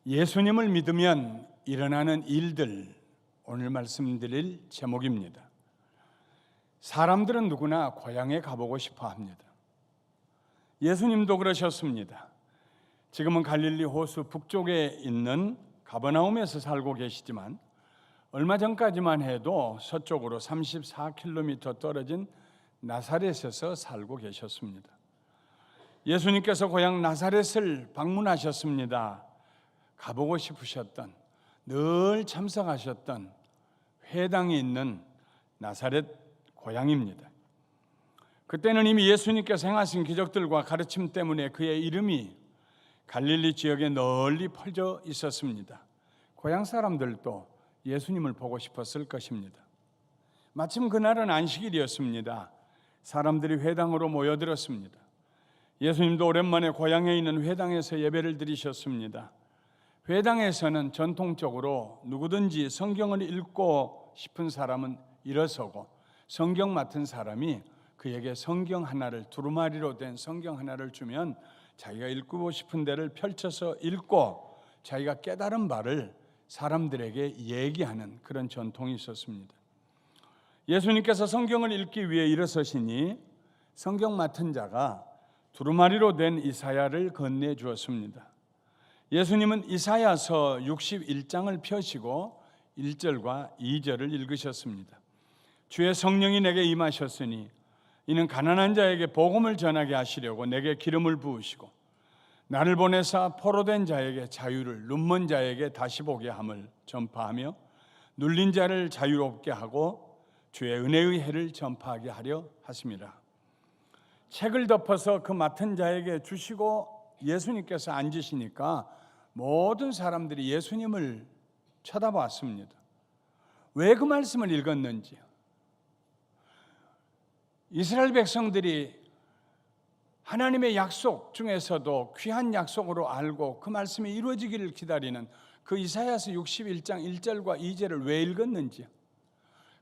예수님을 믿으면 일어나는 일들, 오늘 말씀드릴 제목입니다. 사람들은 누구나 고향에 가보고 싶어 합니다. 예수님도 그러셨습니다. 지금은 갈릴리 호수 북쪽에 있는 가버나움에서 살고 계시지만 얼마 전까지만 해도 서쪽으로 34km 떨어진 나사렛에서 살고 계셨습니다. 예수님께서 고향 나사렛을 방문하셨습니다. 가보고 싶으셨던, 늘 참석하셨던 회당이 있는 나사렛 고향입니다. 그때는 이미 예수님께서 행하신 기적들과 가르침 때문에 그의 이름이 갈릴리 지역에 널리 퍼져 있었습니다. 고향 사람들도 예수님을 보고 싶었을 것입니다. 마침 그날은 안식일이었습니다. 사람들이 회당으로 모여들었습니다. 예수님도 오랜만에 고향에 있는 회당에서 예배를 드리셨습니다. 회당에서는 전통적으로 누구든지 성경을 읽고 싶은 사람은 일어서고 성경 맡은 사람이 그에게 성경 하나를, 두루마리로 된 성경 하나를 주면 자기가 읽고 싶은 데를 펼쳐서 읽고 자기가 깨달은 바를 사람들에게 얘기하는 그런 전통이 있었습니다. 예수님께서 성경을 읽기 위해 일어서시니 성경 맡은 자가 두루마리로 된 이사야를 건네주었습니다. 예수님은 이사야서 61장을 펴시고 1절과 2절을 읽으셨습니다. 주의 성령이 내게 임하셨으니 이는 가난한 자에게 복음을 전하게 하시려고 내게 기름을 부으시고 나를 보내사 포로된 자에게 자유를, 눈먼 자에게 다시 보게 함을 전파하며 눌린 자를 자유롭게 하고 주의 은혜의 해를 전파하게 하려 하심이라. 책을 덮어서 그 맡은 자에게 주시고 예수님께서 앉으시니까 모든 사람들이 예수님을 쳐다봤습니다. 왜 그 말씀을 읽었는지, 이스라엘 백성들이 하나님의 약속 중에서도 귀한 약속으로 알고 그 말씀이 이루어지기를 기다리는 그 이사야서 61장 1절과 2절을 왜 읽었는지,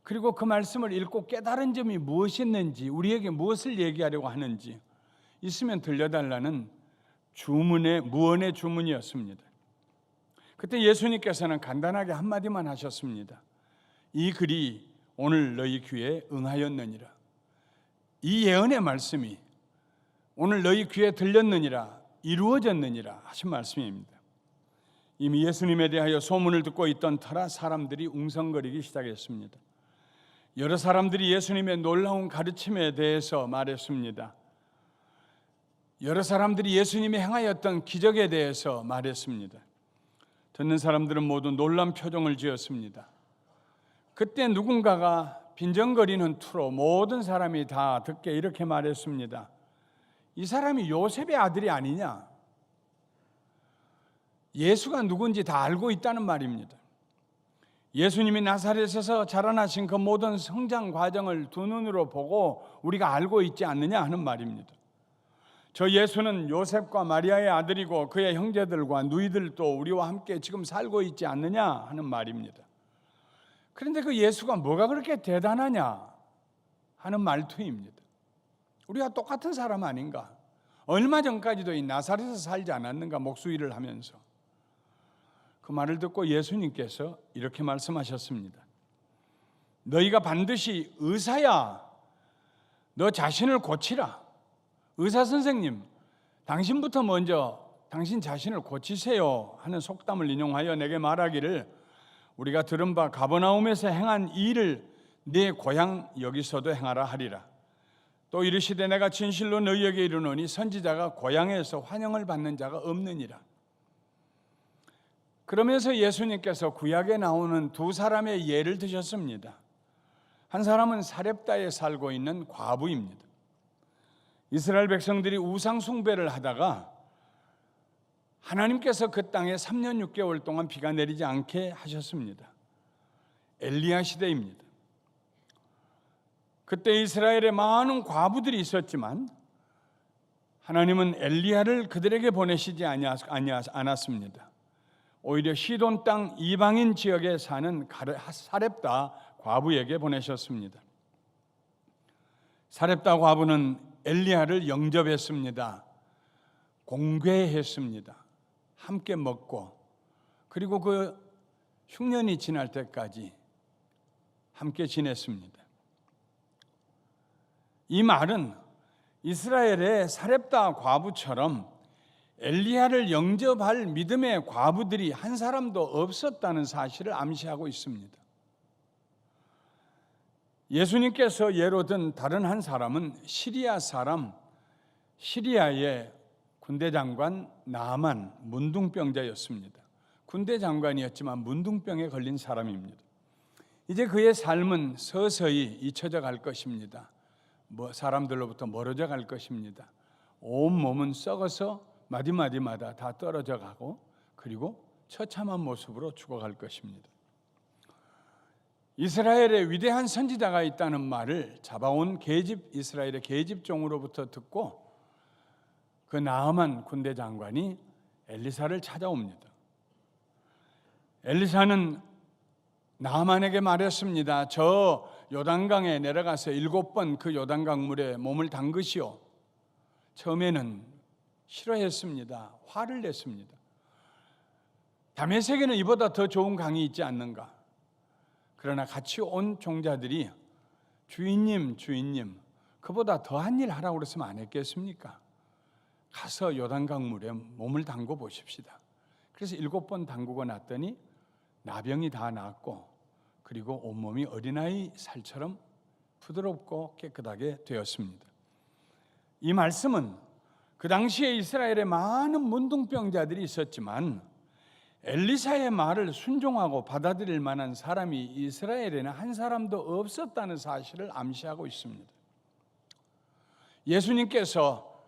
그리고 그 말씀을 읽고 깨달은 점이 무엇이었는지, 우리에게 무엇을 얘기하려고 하는지 있으면 들려달라는 무언의 주문이었습니다. 그때 예수님께서는 간단하게 한마디만 하셨습니다. 이 글이 오늘 너희 귀에 응하였느니라. 이 예언의 말씀이 오늘 너희 귀에 들렸느니라, 이루어졌느니라 하신 말씀입니다. 이미 예수님에 대하여 소문을 듣고 있던 터라 사람들이 웅성거리기 시작했습니다. 여러 사람들이 예수님의 놀라운 가르침에 대해서 말했습니다. 여러 사람들이 예수님이 행하였던 기적에 대해서 말했습니다. 듣는 사람들은 모두 놀란 표정을 지었습니다. 그때 누군가가 빈정거리는 투로 모든 사람이 다 듣게 이렇게 말했습니다. 이 사람이 요셉의 아들이 아니냐? 예수가 누군지 다 알고 있다는 말입니다. 예수님이 나사렛에서 자라나신 그 모든 성장 과정을 두 눈으로 보고 우리가 알고 있지 않느냐 하는 말입니다. 저 예수는 요셉과 마리아의 아들이고 그의 형제들과 누이들도 우리와 함께 지금 살고 있지 않느냐 하는 말입니다. 그런데 그 예수가 뭐가 그렇게 대단하냐 하는 말투입니다. 우리가 똑같은 사람 아닌가? 얼마 전까지도 이 나사렛에서 살지 않았는가, 목수일을 하면서. 그 말을 듣고 예수님께서 이렇게 말씀하셨습니다. 너희가 반드시 의사야, 너 자신을 고치라. 의사 선생님, 당신부터 먼저 당신 자신을 고치세요 하는 속담을 인용하여 내게 말하기를 우리가 들은 바 가버나움에서 행한 이 일을 네 고향 여기서도 행하라 하리라. 또 이르시되 내가 진실로 너희에게 이르노니 선지자가 고향에서 환영을 받는 자가 없느니라. 그러면서 예수님께서 구약에 나오는 두 사람의 예를 드셨습니다. 한 사람은 사렙다에 살고 있는 과부입니다. 이스라엘 백성들이 우상 숭배를 하다가 하나님께서 그 땅에 3년 6개월 동안 비가 내리지 않게 하셨습니다. 엘리야 시대입니다. 그때 이스라엘에 많은 과부들이 있었지만 하나님은 엘리야를 그들에게 보내시지 않았습니다. 오히려 시돈 땅 이방인 지역에 사는 사렙다 과부에게 보내셨습니다. 사렙다 과부는 엘리야를 영접했습니다. 공궤했습니다. 함께 먹고 그리고 그 흉년이 지날 때까지 함께 지냈습니다. 이 말은 이스라엘의 사렙다 과부처럼 엘리야를 영접할 믿음의 과부들이 한 사람도 없었다는 사실을 암시하고 있습니다. 예수님께서 예로 든 다른 한 사람은 시리아 사람, 시리아의 군대 장관 나아만 문둥병자였습니다. 군대 장관이었지만 문둥병에 걸린 사람입니다. 이제 그의 삶은 서서히 잊혀져 갈 것입니다. 사람들로부터 멀어져 갈 것입니다. 온 몸은 썩어서 마디마디마다 다 떨어져 가고 그리고 처참한 모습으로 죽어갈 것입니다. 이스라엘의 위대한 선지자가 있다는 말을 잡아온 이스라엘의 계집종으로부터 듣고 그 나아만 군대 장관이 엘리사를 찾아옵니다. 엘리사는 나아만에게 말했습니다. 저 요단강에 내려가서 7번 그 요단강 물에 몸을 담그시오. 처음에는 싫어했습니다. 화를 냈습니다. 다메섹에는 이보다 더 좋은 강이 있지 않는가? 그러나 같이 온 종자들이 주인님, 그보다 더한 일 하라고 그랬으면 안 했겠습니까? 가서 요단강 물에 몸을 담궈 보십시다. 그래서 7번 담그고 났더니 나병이 다 나았고 그리고 온몸이 어린아이 살처럼 부드럽고 깨끗하게 되었습니다. 이 말씀은 그 당시에 이스라엘에 많은 문둥병자들이 있었지만 엘리사의 말을 순종하고 받아들일 만한 사람이 이스라엘에는 한 사람도 없었다는 사실을 암시하고 있습니다. 예수님께서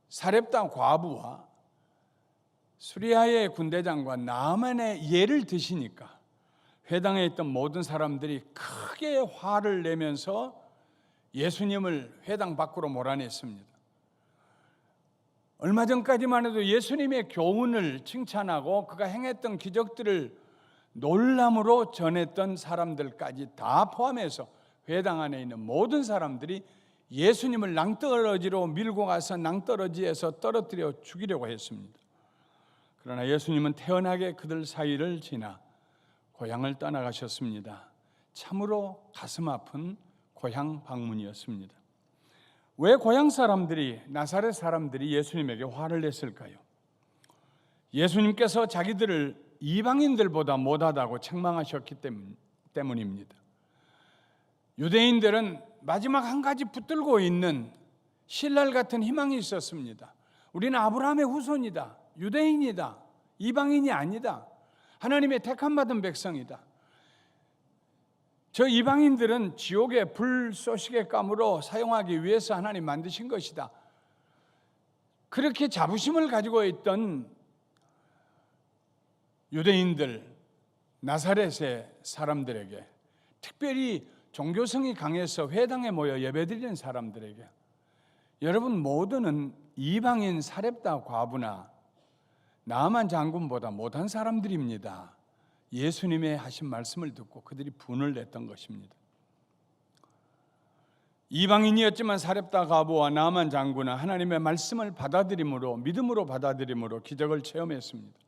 사렙다 과부와 수리아의 군대 장관 나아만의 예를 드시니까 회당에 있던 모든 사람들이 크게 화를 내면서 예수님을 회당 밖으로 몰아냈습니다. 얼마 전까지만 해도 예수님의 교훈을 칭찬하고 그가 행했던 기적들을 놀람으로 전했던 사람들까지 다 포함해서 회당 안에 있는 모든 사람들이 예수님을 낭떠러지로 밀고 가서 낭떠러지에서 떨어뜨려 죽이려고 했습니다. 그러나 예수님은 태연하게 그들 사이를 지나 고향을 떠나가셨습니다. 참으로 가슴 아픈 고향 방문이었습니다. 왜 고향 사람들이, 나사렛 사람들이 예수님에게 화를 냈을까요? 예수님께서 자기들을 이방인들보다 못하다고 책망하셨기 때문입니다. 유대인들은 마지막 한 가지 붙들고 있는 신랄 같은 희망이 있었습니다. 우리는 아브라함의 후손이다. 유대인이다. 이방인이 아니다. 하나님의 택함받은 백성이다. 저 이방인들은 지옥의 불쏘시개 감으로 사용하기 위해서 하나님 만드신 것이다. 그렇게 자부심을 가지고 있던 유대인들, 나사렛의 사람들에게, 특별히 종교성이 강해서 회당에 모여 예배드리는 사람들에게, 여러분 모두는 이방인 사렙다 과부나 나아만 장군보다 못한 사람들입니다. 예수님의 하신 말씀을 듣고 그들이 분을 냈던 것입니다. 이방인이었지만 사렙다 과부와 나아만 장군은 하나님의 말씀을 받아들임으로, 믿음으로 받아들임으로 기적을 체험했습니다.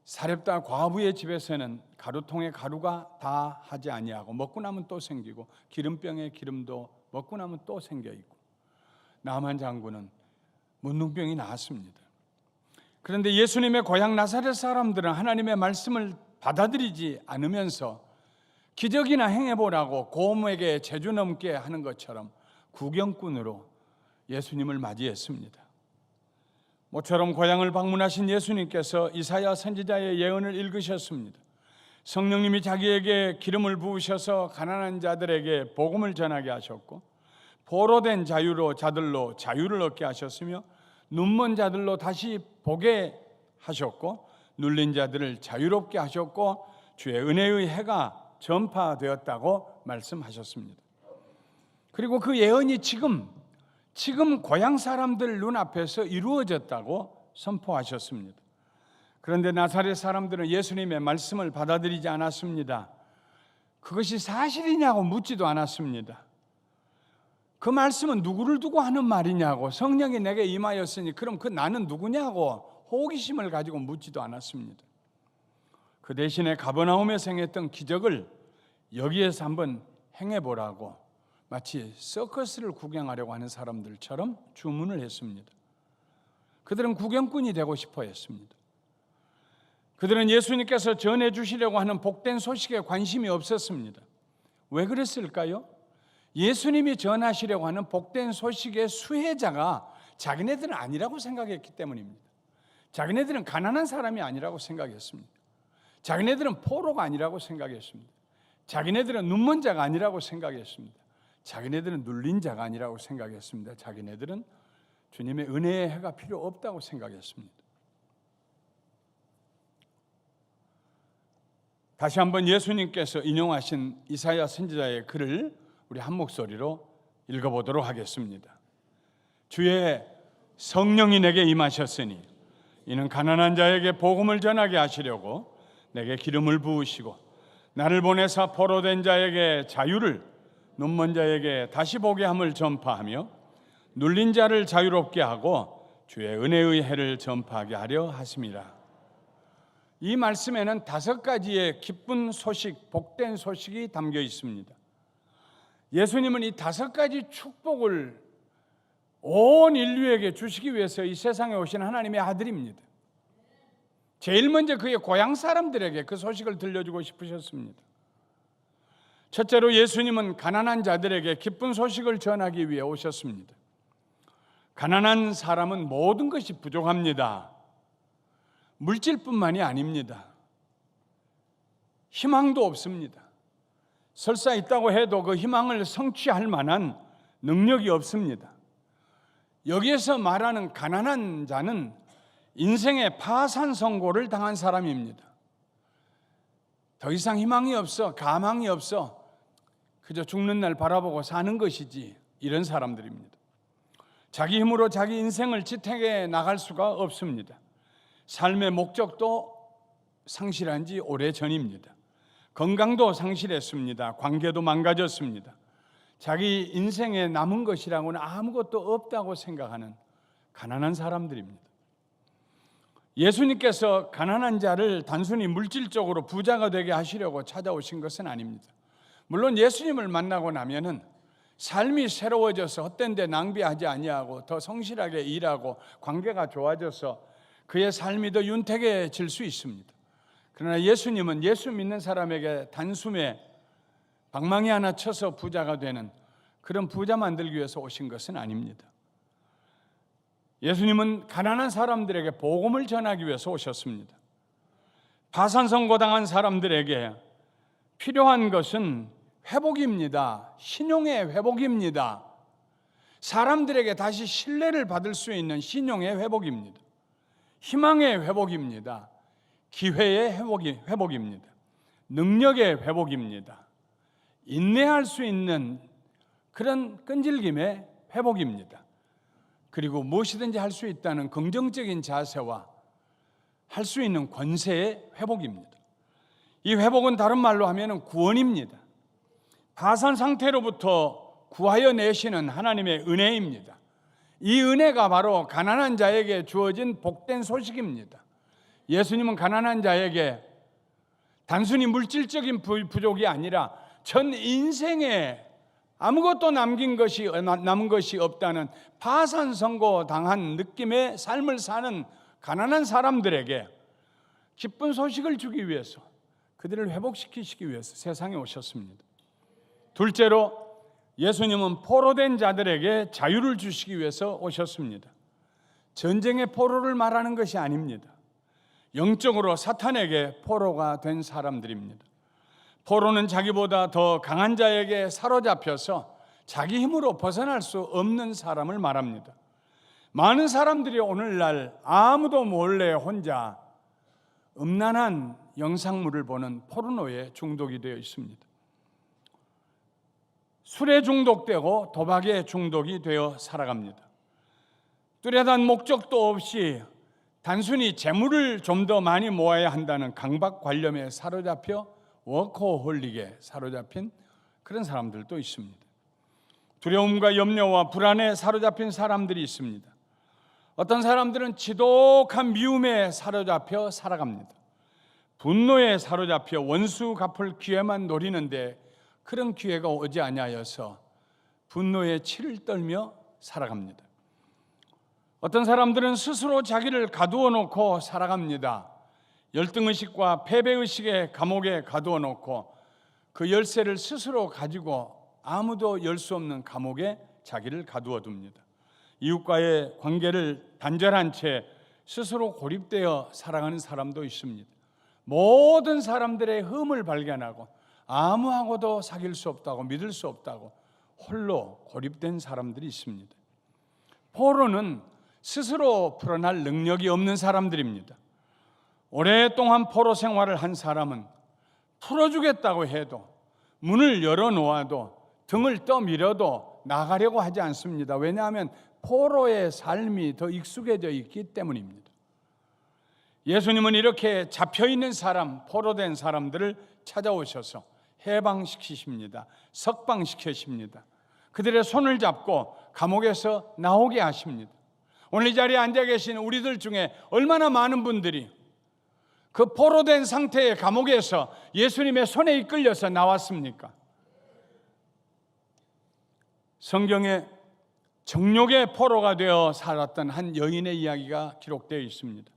사렙다 과부의 집에서는 가루통에 가루가 다 하지 아니하고 먹고 나면 또 생기고 기름병에 기름도 먹고 나면 또 생겨 있고, 나아만 장군은 문둥병이 나았습니다. 그런데 예수님의 고향 나사렛 사람들은 하나님의 말씀을 받아들이지 않으면서 기적이나 행해보라고 곰에게 제주 넘게 하는 것처럼 구경꾼으로 예수님을 맞이했습니다. 모처럼 고향을 방문하신 예수님께서 이사야 선지자의 예언을 읽으셨습니다. 성령님이 자기에게 기름을 부으셔서 가난한 자들에게 복음을 전하게 하셨고, 포로된 자들로 자유를 얻게 하셨으며, 눈먼 자들로 다시 보게 하셨고, 눌린 자들을 자유롭게 하셨고, 주의 은혜의 해가 전파되었다고 말씀하셨습니다. 그리고 그 예언이 지금 고향 사람들 눈앞에서 이루어졌다고 선포하셨습니다. 그런데 나사렛 사람들은 예수님의 말씀을 받아들이지 않았습니다. 그것이 사실이냐고 묻지도 않았습니다. 그 말씀은 누구를 두고 하는 말이냐고, 성령이 내게 임하였으니 그럼 그 나는 누구냐고 호기심을 가지고 묻지도 않았습니다. 그 대신에 가버나움에서 행했던 기적을 여기에서 한번 행해보라고 마치 서커스를 구경하려고 하는 사람들처럼 주문을 했습니다. 그들은 구경꾼이 되고 싶어 했습니다. 그들은 예수님께서 전해주시려고 하는 복된 소식에 관심이 없었습니다. 왜 그랬을까요? 예수님이 전하시려고 하는 복된 소식의 수혜자가 자기네들은 아니라고 생각했기 때문입니다. 자기네들은 가난한 사람이 아니라고 생각했습니다. 자기네들은 포로가 아니라고 생각했습니다. 자기네들은 눈먼 자가 아니라고 생각했습니다. 자기네들은 눌린 자가 아니라고 생각했습니다. 자기네들은 주님의 은혜의 해가 필요 없다고 생각했습니다. 다시 한번 예수님께서 인용하신 이사야 선지자의 글을 우리 한 목소리로 읽어보도록 하겠습니다. 주의 성령이 내게 임하셨으니 이는 가난한 자에게 복음을 전하게 하시려고 내게 기름을 부으시고 나를 보내사 포로된 자에게 자유를, 눈먼 자에게 다시 보게 함을 전파하며 눌린 자를 자유롭게 하고 주의 은혜의 해를 전파하게 하려 하심이라. 이 말씀에는 5가지의 기쁜 소식, 복된 소식이 담겨 있습니다. 예수님은 이 5가지 축복을 온 인류에게 주시기 위해서 이 세상에 오신 하나님의 아들입니다. 제일 먼저 그의 고향 사람들에게 그 소식을 들려주고 싶으셨습니다. 첫째로 예수님은 가난한 자들에게 기쁜 소식을 전하기 위해 오셨습니다. 가난한 사람은 모든 것이 부족합니다. 물질뿐만이 아닙니다. 희망도 없습니다. 설사 있다고 해도 그 희망을 성취할 만한 능력이 없습니다. 여기에서 말하는 가난한 자는 인생의 파산 선고를 당한 사람입니다. 더 이상 희망이 없어, 가망이 없어, 그저 죽는 날 바라보고 사는 것이지, 이런 사람들입니다. 자기 힘으로 자기 인생을 지탱해 나갈 수가 없습니다. 삶의 목적도 상실한 지 오래전입니다. 건강도 상실했습니다. 관계도 망가졌습니다. 자기 인생에 남은 것이라고는 아무것도 없다고 생각하는 가난한 사람들입니다. 예수님께서 가난한 자를 단순히 물질적으로 부자가 되게 하시려고 찾아오신 것은 아닙니다. 물론 예수님을 만나고 나면은 삶이 새로워져서 헛된 데 낭비하지 아니하고 더 성실하게 일하고 관계가 좋아져서 그의 삶이 더 윤택해질 수 있습니다. 그러나 예수님은 예수 믿는 사람에게 단숨에 방망이 하나 쳐서 부자가 되는 그런 부자 만들기 위해서 오신 것은 아닙니다. 예수님은 가난한 사람들에게 복음을 전하기 위해서 오셨습니다. 파산 선고당한 사람들에게 필요한 것은 회복입니다. 신용의 회복입니다. 사람들에게 다시 신뢰를 받을 수 있는 신용의 회복입니다. 희망의 회복입니다. 기회의 회복입니다. 능력의 회복입니다. 인내할 수 있는 그런 끈질김의 회복입니다. 그리고 무엇이든지 할 수 있다는 긍정적인 자세와 할 수 있는 권세의 회복입니다. 이 회복은 다른 말로 하면 구원입니다. 파산 상태로부터 구하여 내시는 하나님의 은혜입니다. 이 은혜가 바로 가난한 자에게 주어진 복된 소식입니다. 예수님은 가난한 자에게 단순히 물질적인 부족이 아니라 전 인생에 아무것도 남은 것이 없다는 파산 선고 당한 느낌의 삶을 사는 가난한 사람들에게 기쁜 소식을 주기 위해서, 그들을 회복시키시기 위해서 세상에 오셨습니다. 둘째로 예수님은 포로된 자들에게 자유를 주시기 위해서 오셨습니다. 전쟁의 포로를 말하는 것이 아닙니다. 영적으로 사탄에게 포로가 된 사람들입니다. 포로는 자기보다 더 강한 자에게 사로잡혀서 자기 힘으로 벗어날 수 없는 사람을 말합니다. 많은 사람들이 오늘날 아무도 몰래 혼자 음란한 영상물을 보는 포르노에 중독이 되어 있습니다. 술에 중독되고 도박에 중독이 되어 살아갑니다. 뚜렷한 목적도 없이 단순히 재물을 좀 더 많이 모아야 한다는 강박관념에 사로잡혀 워커홀릭에 사로잡힌 그런 사람들도 있습니다. 두려움과 염려와 불안에 사로잡힌 사람들이 있습니다. 어떤 사람들은 지독한 미움에 사로잡혀 살아갑니다. 분노에 사로잡혀 원수 갚을 기회만 노리는데 그런 기회가 오지 아니하여서 분노에 치를 떨며 살아갑니다. 어떤 사람들은 스스로 자기를 가두어 놓고 살아갑니다. 열등의식과 패배의식의 감옥에 가두어 놓고 그 열쇠를 스스로 가지고 아무도 열 수 없는 감옥에 자기를 가두어 둡니다. 이웃과의 관계를 단절한 채 스스로 고립되어 살아가는 사람도 있습니다. 모든 사람들의 흠을 발견하고 아무하고도 사귈 수 없다고, 믿을 수 없다고 홀로 고립된 사람들이 있습니다. 포로는 스스로 풀어날 능력이 없는 사람들입니다. 오랫동안 포로 생활을 한 사람은 풀어주겠다고 해도, 문을 열어놓아도, 등을 떠밀어도 나가려고 하지 않습니다. 왜냐하면 포로의 삶이 더 익숙해져 있기 때문입니다. 예수님은 이렇게 잡혀있는 사람, 포로된 사람들을 찾아오셔서 해방시키십니다. 석방시키십니다. 그들의 손을 잡고 감옥에서 나오게 하십니다. 오늘 이 자리에 앉아 계신 우리들 중에 얼마나 많은 분들이 그 포로된 상태의 감옥에서 예수님의 손에 이끌려서 나왔습니까? 성경에 정욕의 포로가 되어 살았던 한 여인의 이야기가 기록되어 있습니다.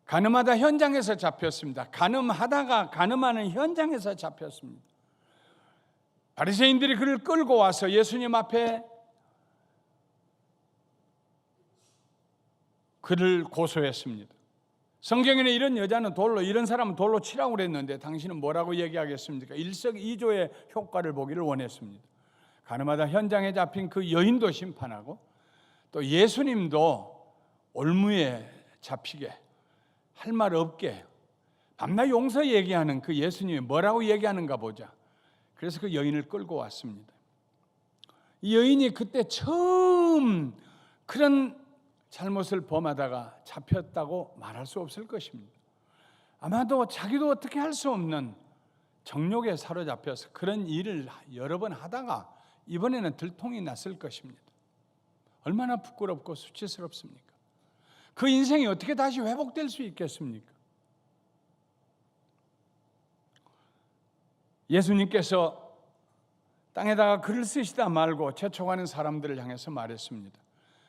가늠하다 현장에서 잡혔습니다. 가늠하다가 가늠하는 현장에서 잡혔습니다. 바리새인들이 그를 끌고 와서 예수님 앞에 그를 고소했습니다. 성경에는 이런 여자는 돌로, 이런 사람은 돌로 치라고 그랬는데 당신은 뭐라고 얘기하겠습니까? 일석이조의 효과를 보기를 원했습니다. 가늠하다 현장에 잡힌 그 여인도 심판하고 또 예수님도 올무에 잡히게, 할 말 없게 밤낮 용서 얘기하는 그 예수님이 뭐라고 얘기하는가 보자. 그래서 그 여인을 끌고 왔습니다. 이 여인이 그때 처음 그런 잘못을 범하다가 잡혔다고 말할 수 없을 것입니다. 아마도 자기도 어떻게 할 수 없는 정욕에 사로잡혀서 그런 일을 여러 번 하다가 이번에는 들통이 났을 것입니다. 얼마나 부끄럽고 수치스럽습니까? 그 인생이 어떻게 다시 회복될 수 있겠습니까? 예수님께서 땅에다가 글을 쓰시다 말고 재촉하는 사람들을 향해서 말했습니다.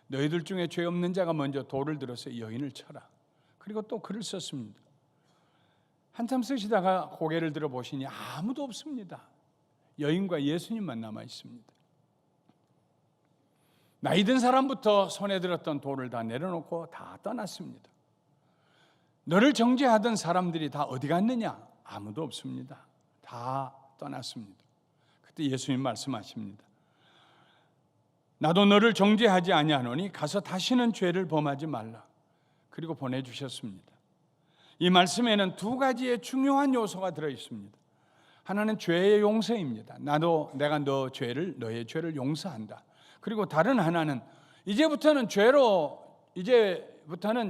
너희들 중에 죄 없는 자가 먼저 돌을 들어서 여인을 쳐라. 그리고 또 글을 썼습니다. 한참 쓰시다가 고개를 들어 보시니 아무도 없습니다. 여인과 예수님만 남아 있습니다. 나이 든 사람부터 손에 들었던 돌을 다 내려놓고 다 떠났습니다. 너를 정죄하던 사람들이 다 어디 갔느냐? 아무도 없습니다. 다 떠났습니다. 그때 예수님 말씀하십니다. 나도 너를 정죄하지 아니하노니 가서 다시는 죄를 범하지 말라. 그리고 보내주셨습니다. 이 말씀에는 두 가지의 중요한 요소가 들어있습니다. 하나는 죄의 용서입니다. 내가 너의 죄를 용서한다. 그리고 다른 하나는 이제부터는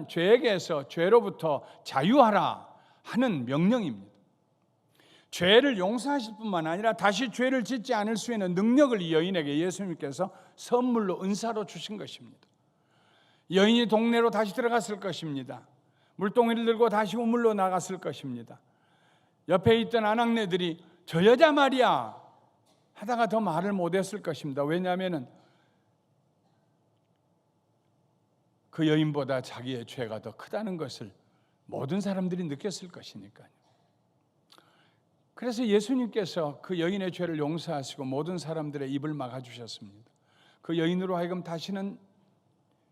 죄에게서 죄로부터 자유하라 하는 명령입니다. 죄를 용서하실 뿐만 아니라 다시 죄를 짓지 않을 수 있는 능력을 이 여인에게 예수님께서 선물로 은사로 주신 것입니다. 여인이 동네로 다시 들어갔을 것입니다. 물동이를 들고 다시 우물로 나갔을 것입니다. 옆에 있던 아낙네들이 저 여자 말이야 하다가 더 말을 못했을 것입니다. 왜냐하면 그 여인보다 자기의 죄가 더 크다는 것을 모든 사람들이 느꼈을 것이니까요. 그래서 예수님께서 그 여인의 죄를 용서하시고 모든 사람들의 입을 막아주셨습니다. 그 여인으로 하여금 다시는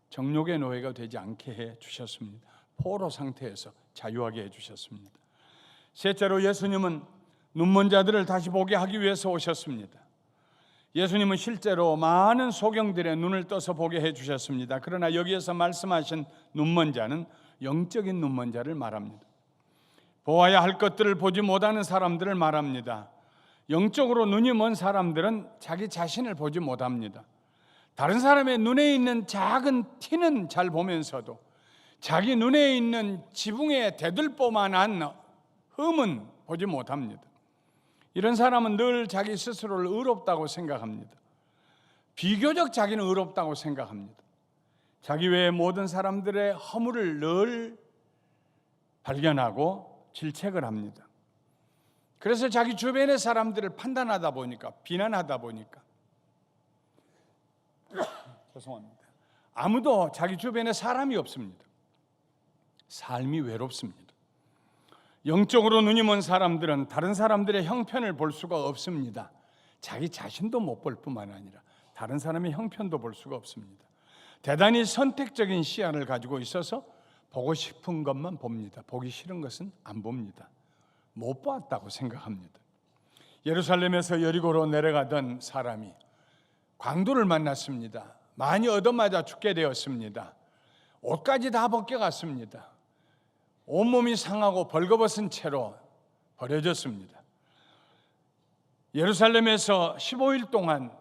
정욕의 노예가 되지 않게 해주셨습니다. 포로 상태에서 자유하게 해주셨습니다. 셋째로 예수님은 눈먼 자들을 다시 보게 하기 위해서 오셨습니다. 예수님은 실제로 많은 소경들의 눈을 떠서 보게 해주셨습니다. 그러나 여기에서 말씀하신 눈먼 자는 영적인 눈먼 자를 말합니다. 보아야 할 것들을 보지 못하는 사람들을 말합니다. 영적으로 눈이 먼 사람들은 자기 자신을 보지 못합니다. 다른 사람의 눈에 있는 작은 티는 잘 보면서도 자기 눈에 있는 지붕에 대들보만한 흠은 보지 못합니다. 이런 사람은 늘 자기 스스로를 의롭다고 생각합니다. 비교적 자기는 의롭다고 생각합니다. 자기 외의 모든 사람들의 허물을 늘 발견하고 질책을 합니다. 그래서 자기 주변의 사람들을 판단하다 보니까, 비난하다 보니까 죄송합니다. 아무도 자기 주변에 사람이 없습니다. 삶이 외롭습니다. 영적으로 눈이 먼 사람들은 다른 사람들의 형편을 볼 수가 없습니다. 자기 자신도 못 볼 뿐만 아니라 다른 사람의 형편도 볼 수가 없습니다. 대단히 선택적인 시야를 가지고 있어서 보고 싶은 것만 봅니다. 보기 싫은 것은 안 봅니다. 못 봤다고 생각합니다. 예루살렘에서 여리고로 내려가던 사람이 강도를 만났습니다. 많이 얻어맞아 죽게 되었습니다. 옷까지 다 벗겨갔습니다. 온몸이 상하고 벌거벗은 채로 버려졌습니다. 예루살렘에서 15일 동안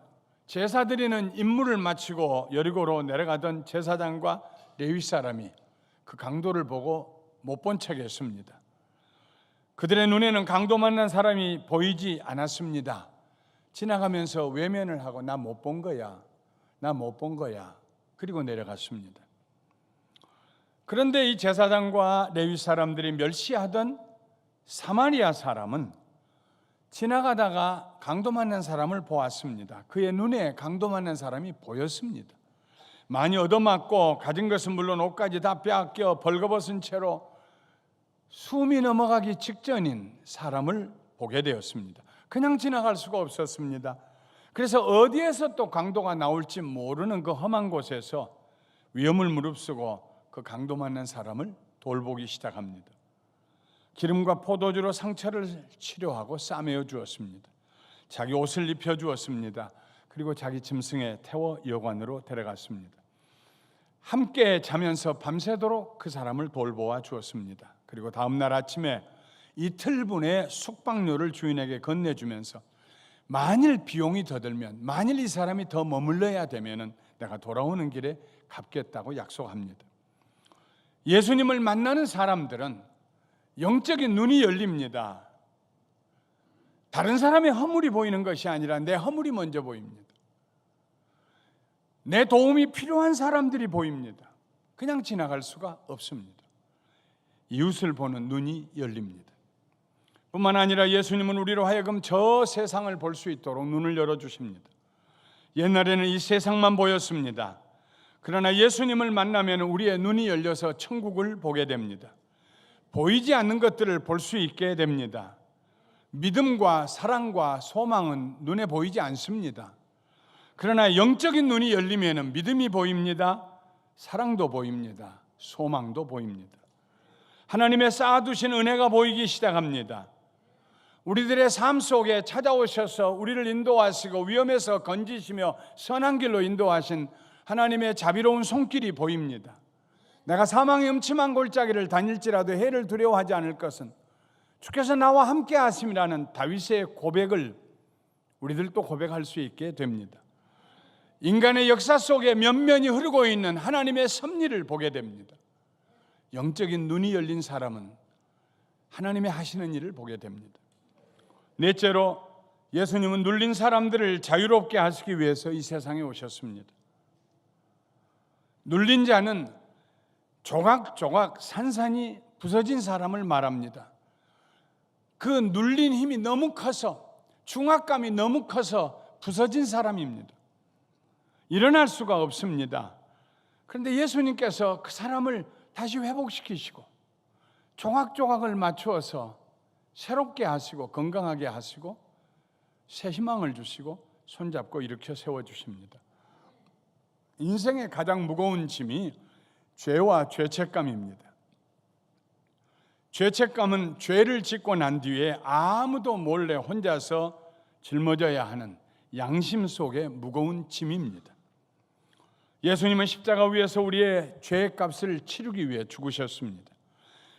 제사 드리는 임무를 마치고 여리고로 내려가던 제사장과 레위 사람이 그 강도를 보고 못 본 척했습니다. 그들의 눈에는 강도 만난 사람이 보이지 않았습니다. 지나가면서 외면을 하고 나 못 본 거야, 나 못 본 거야, 그리고 내려갔습니다. 그런데 이 제사장과 레위 사람들이 멸시하던 사마리아 사람은 지나가다가 강도 만난 사람을 보았습니다. 그의 눈에 강도 만난 사람이 보였습니다. 많이 얻어맞고 가진 것은 물론 옷까지 다 빼앗겨 벌거벗은 채로 숨이 넘어가기 직전인 사람을 보게 되었습니다. 그냥 지나갈 수가 없었습니다. 그래서 어디에서 또 강도가 나올지 모르는 그 험한 곳에서 위험을 무릅쓰고 그 강도 만난 사람을 돌보기 시작합니다. 기름과 포도주로 상처를 치료하고 싸매어 주었습니다. 자기 옷을 입혀 주었습니다. 그리고 자기 짐승에 태워 여관으로 데려갔습니다. 함께 자면서 밤새도록 그 사람을 돌보아 주었습니다. 그리고 다음 날 아침에 이틀분의 숙박료를 주인에게 건네주면서 만일 비용이 더 들면, 만일 이 사람이 더 머물러야 되면 내가 돌아오는 길에 갚겠다고 약속합니다. 예수님을 만나는 사람들은 영적인 눈이 열립니다. 다른 사람의 허물이 보이는 것이 아니라 내 허물이 먼저 보입니다. 내 도움이 필요한 사람들이 보입니다. 그냥 지나갈 수가 없습니다. 이웃을 보는 눈이 열립니다. 뿐만 아니라 예수님은 우리로 하여금 저 세상을 볼 수 있도록 눈을 열어주십니다. 옛날에는 이 세상만 보였습니다. 그러나 예수님을 만나면 우리의 눈이 열려서 천국을 보게 됩니다. 보이지 않는 것들을 볼 수 있게 됩니다. 믿음과 사랑과 소망은 눈에 보이지 않습니다. 그러나 영적인 눈이 열리면 믿음이 보입니다. 사랑도 보입니다. 소망도 보입니다. 하나님의 쌓아두신 은혜가 보이기 시작합니다. 우리들의 삶 속에 찾아오셔서 우리를 인도하시고 위험에서 건지시며 선한 길로 인도하신 하나님의 자비로운 손길이 보입니다. 내가 사망의 음침한 골짜기를 다닐지라도 해를 두려워하지 않을 것은 주께서 나와 함께 하심이라는 다윗의 고백을 우리들도 고백할 수 있게 됩니다. 인간의 역사 속에 면면이 흐르고 있는 하나님의 섭리를 보게 됩니다. 영적인 눈이 열린 사람은 하나님의 하시는 일을 보게 됩니다. 넷째로, 예수님은 눌린 사람들을 자유롭게 하시기 위해서 이 세상에 오셨습니다. 눌린 자는 조각조각 산산이 부서진 사람을 말합니다. 그 눌린 힘이 너무 커서, 중압감이 너무 커서 부서진 사람입니다. 일어날 수가 없습니다. 그런데 예수님께서 그 사람을 다시 회복시키시고 조각조각을 맞추어서 새롭게 하시고 건강하게 하시고 새 희망을 주시고 손잡고 일으켜 세워주십니다. 인생의 가장 무거운 짐이 죄와 죄책감입니다. 죄책감은 죄를 짓고 난 뒤에 아무도 몰래 혼자서 짊어져야 하는 양심 속의 무거운 짐입니다. 예수님은 십자가 위에서 우리의 죄의 값을 치르기 위해 죽으셨습니다.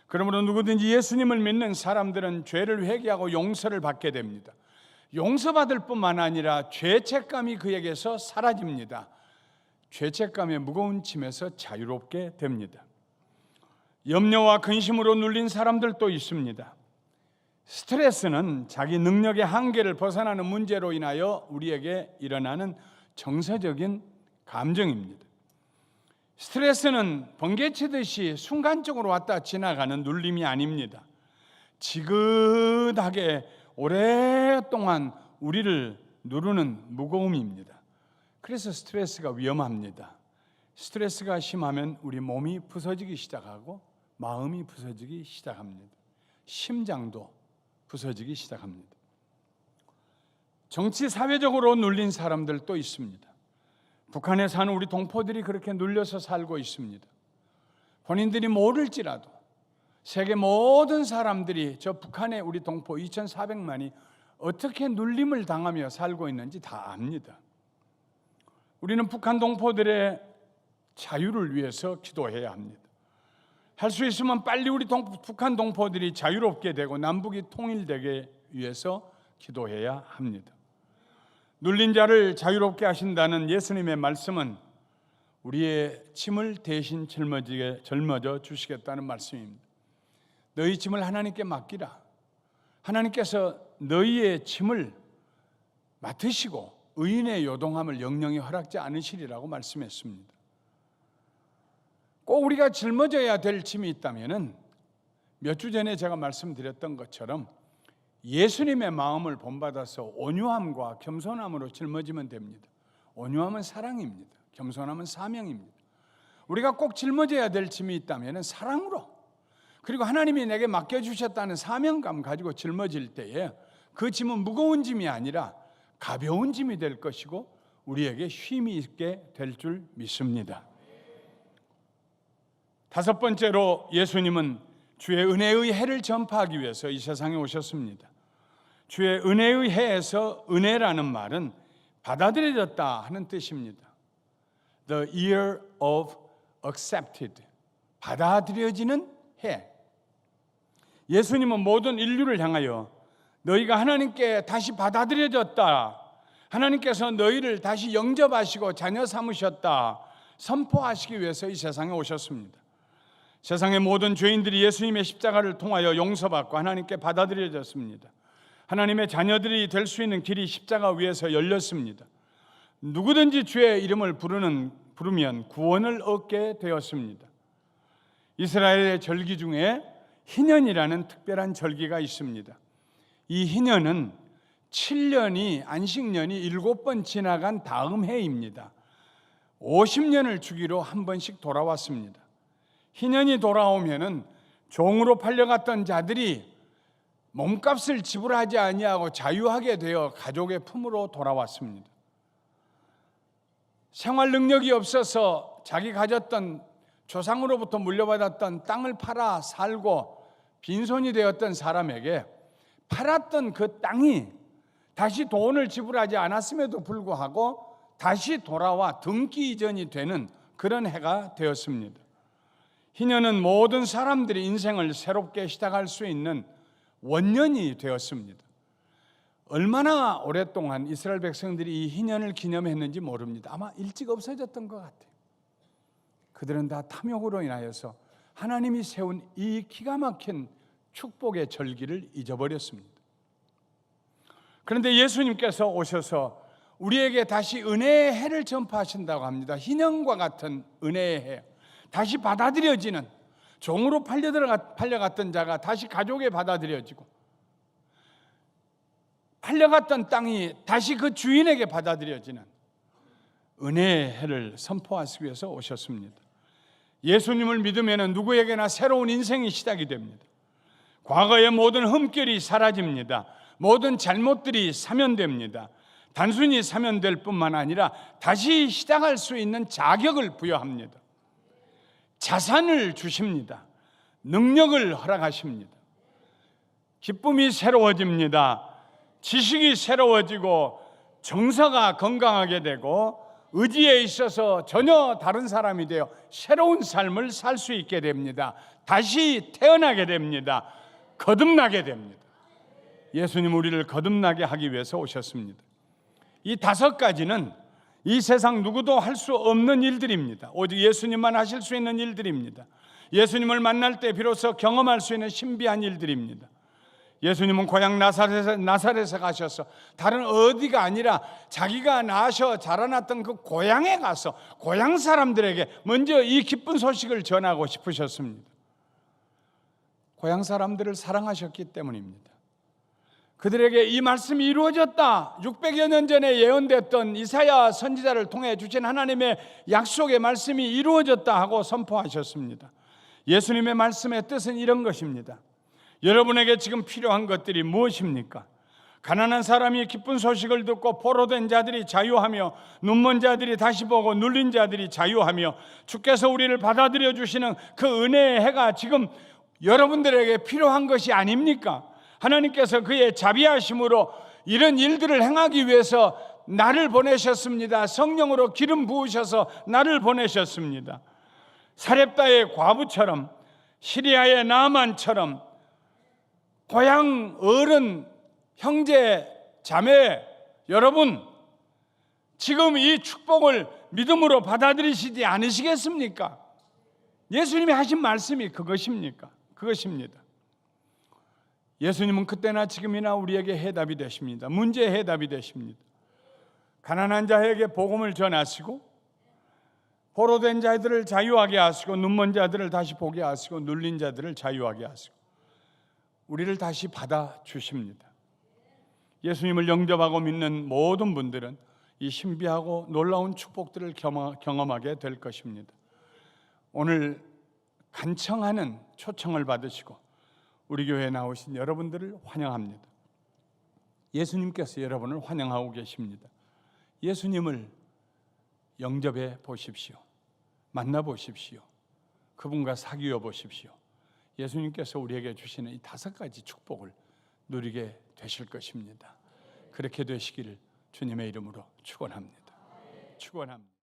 그러므로 누구든지 예수님을 믿는 사람들은 죄를 회개하고 용서를 받게 됩니다. 용서받을 뿐만 아니라 죄책감이 그에게서 사라집니다. 죄책감의 무거운 짐에서 자유롭게 됩니다. 염려와 근심으로 눌린 사람들도 있습니다. 스트레스는 자기 능력의 한계를 벗어나는 문제로 인하여 우리에게 일어나는 정서적인 감정입니다. 스트레스는 번개치듯이 순간적으로 왔다 지나가는 눌림이 아닙니다. 지긋하게 오랫동안 우리를 누르는 무거움입니다. 그래서 스트레스가 위험합니다. 스트레스가 심하면 우리 몸이 부서지기 시작하고 마음이 부서지기 시작합니다. 심장도 부서지기 시작합니다. 정치 사회적으로 눌린 사람들도 있습니다. 북한에 사는 우리 동포들이 그렇게 눌려서 살고 있습니다. 본인들이 모를지라도 세계 모든 사람들이 저 북한의 우리 동포 2,400만이 어떻게 눌림을 당하며 살고 있는지 다 압니다. 우리는 북한 동포들의 자유를 위해서 기도해야 합니다. 할 수 있으면 빨리 우리 북한 동포들이 자유롭게 되고 남북이 통일되게 위해서 기도해야 합니다. 눌린 자를 자유롭게 하신다는 예수님의 말씀은 우리의 짐을 대신 짊어져 주시겠다는 말씀입니다. 너희 짐을 하나님께 맡기라. 하나님께서 너희의 짐을 맡으시고 의인의 요동함을 영영히 허락지 않으시리라고 말씀했습니다. 꼭 우리가 짊어져야 될 짐이 있다면 몇 주 전에 제가 말씀드렸던 것처럼 예수님의 마음을 본받아서 온유함과 겸손함으로 짊어지면 됩니다. 온유함은 사랑입니다. 겸손함은 사명입니다. 우리가 꼭 짊어져야 될 짐이 있다면 사랑으로, 그리고 하나님이 내게 맡겨주셨다는 사명감 가지고 짊어질 때에 그 짐은 무거운 짐이 아니라 가벼운 짐이 될 것이고 우리에게 쉼이 있게 될 줄 믿습니다. 다섯 번째로 예수님은 주의 은혜의 해를 전파하기 위해서 이 세상에 오셨습니다. 주의 은혜의 해에서 은혜라는 말은 받아들여졌다 하는 뜻입니다. The year of accepted, 받아들여지는 해. 예수님은 모든 인류를 향하여 너희가 하나님께 다시 받아들여졌다, 하나님께서 너희를 다시 영접하시고 자녀 삼으셨다 선포하시기 위해서 이 세상에 오셨습니다. 세상의 모든 죄인들이 예수님의 십자가를 통하여 용서받고 하나님께 받아들여졌습니다. 하나님의 자녀들이 될 수 있는 길이 십자가 위에서 열렸습니다. 누구든지 주의 이름을 부르면 구원을 얻게 되었습니다. 이스라엘의 절기 중에 희년이라는 특별한 절기가 있습니다. 이 희년은 7년이 안식년이 7번 지나간 다음 해입니다. 50년을 주기로 한 번씩 돌아왔습니다. 희년이 돌아오면은 종으로 팔려갔던 자들이 몸값을 지불하지 아니하고 자유하게 되어 가족의 품으로 돌아왔습니다. 생활 능력이 없어서 자기 가졌던 조상으로부터 물려받았던 땅을 팔아 살고 빈손이 되었던 사람에게 팔았던 그 땅이 다시 돈을 지불하지 않았음에도 불구하고 다시 돌아와 등기 이전이 되는 그런 해가 되었습니다. 희년은 모든 사람들이 인생을 새롭게 시작할 수 있는 원년이 되었습니다. 얼마나 오랫동안 이스라엘 백성들이 이 희년을 기념했는지 모릅니다. 아마 일찍 없어졌던 것 같아요. 그들은 다 탐욕으로 인하여서 하나님이 세운 이 기가 막힌 축복의 절기를 잊어버렸습니다. 그런데 예수님께서 오셔서 우리에게 다시 은혜의 해를 전파하신다고 합니다. 희년과 같은 은혜의 해, 다시 받아들여지는, 종으로 팔려갔던 자가 다시 가족에 받아들여지고 팔려갔던 땅이 다시 그 주인에게 받아들여지는 은혜의 해를 선포하시기 위해서 오셨습니다. 예수님을 믿으면 누구에게나 새로운 인생이 시작이 됩니다. 과거의 모든 흠결이 사라집니다. 모든 잘못들이 사면됩니다. 단순히 사면될 뿐만 아니라 다시 시작할 수 있는 자격을 부여합니다. 자산을 주십니다. 능력을 허락하십니다. 기쁨이 새로워집니다. 지식이 새로워지고 정서가 건강하게 되고 의지에 있어서 전혀 다른 사람이 되어 새로운 삶을 살 수 있게 됩니다. 다시 태어나게 됩니다. 거듭나게 됩니다. 예수님 우리를 거듭나게 하기 위해서 오셨습니다. 이 다섯 가지는 이 세상 누구도 할 수 없는 일들입니다. 오직 예수님만 하실 수 있는 일들입니다. 예수님을 만날 때 비로소 경험할 수 있는 신비한 일들입니다. 예수님은 고향 나사렛에 가셔서 다른 어디가 아니라 자기가 나셔 자라났던 그 고향에 가서 고향 사람들에게 먼저 이 기쁜 소식을 전하고 싶으셨습니다. 고향 사람들을 사랑하셨기 때문입니다. 그들에게 이 말씀이 이루어졌다, 600여 년 전에 예언됐던 이사야 선지자를 통해 주신 하나님의 약속의 말씀이 이루어졌다 하고 선포하셨습니다. 예수님의 말씀의 뜻은 이런 것입니다. 여러분에게 지금 필요한 것들이 무엇입니까? 가난한 사람이 기쁜 소식을 듣고 포로된 자들이 자유하며 눈먼 자들이 다시 보고 눌린 자들이 자유하며 주께서 우리를 받아들여 주시는 그 은혜의 해가 지금 여러분들에게 필요한 것이 아닙니까? 하나님께서 그의 자비하심으로 이런 일들을 행하기 위해서 나를 보내셨습니다. 성령으로 기름 부으셔서 나를 보내셨습니다. 사렙다의 과부처럼, 시리아의 나만처럼 고향 어른, 형제, 자매 여러분, 지금 이 축복을 믿음으로 받아들이시지 않으시겠습니까? 예수님이 하신 말씀이 그것입니까? 그것입니다. 예수님은 그때나 지금이나 우리에게 해답이 되십니다. 문제의 해답이 되십니다. 가난한 자에게 복음을 전하시고 포로된 자들을 자유하게 하시고 눈먼 자들을 다시 보게 하시고 눌린 자들을 자유하게 하시고 우리를 다시 받아주십니다. 예수님을 영접하고 믿는 모든 분들은 이 신비하고 놀라운 축복들을 경험하게 될 것입니다. 오늘 간청하는 초청을 받으시고 우리 교회에 나오신 여러분들을 환영합니다. 예수님께서 여러분을 환영하고 계십니다. 예수님을 영접해 보십시오. 만나보십시오. 그분과 사귀어 보십시오. 예수님께서 우리에게 주시는 이 5가지 축복을 누리게 되실 것입니다. 그렇게 되시기를 주님의 이름으로 축원합니다. 축원합니다.